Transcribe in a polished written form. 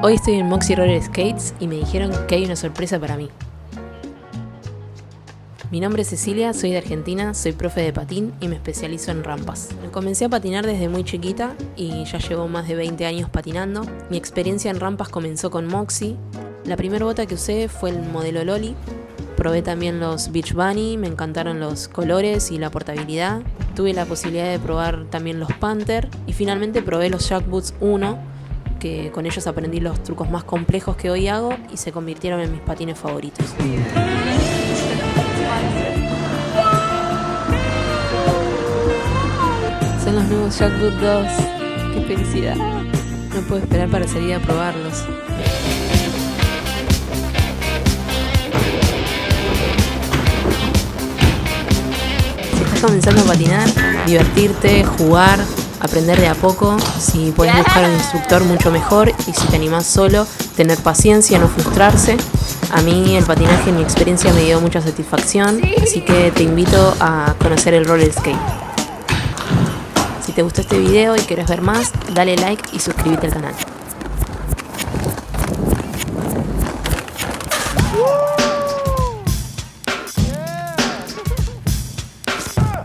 Hoy estoy en Moxy Roller Skates y me dijeron que hay una sorpresa para mí. Mi nombre es Cecilia, soy de Argentina, soy profe de patín y me especializo en rampas. Comencé a patinar desde muy chiquita y ya llevo más de 20 años patinando. Mi experiencia en rampas comenzó con Moxy. La primera bota que usé fue el modelo Loli. Probé también los Beach Bunny, me encantaron los colores y la portabilidad. Tuve la posibilidad de probar también los Panther y finalmente probé los Jack Boots 1, que con ellos aprendí los trucos más complejos que hoy hago y se convirtieron en mis patines favoritos. Son los nuevos Jack Boots 2. ¡Qué felicidad! No puedo esperar para salir a probarlos. Si estás comenzando a patinar, divertirte, jugar, aprender de a poco. Si puedes buscar un instructor, mucho mejor. Y si te animás solo, tener paciencia, no frustrarse. A mí el patinaje en mi experiencia me dio mucha satisfacción, así que te invito a conocer el roller skate. Si te gustó este video y querés ver más, dale like y suscríbete al canal.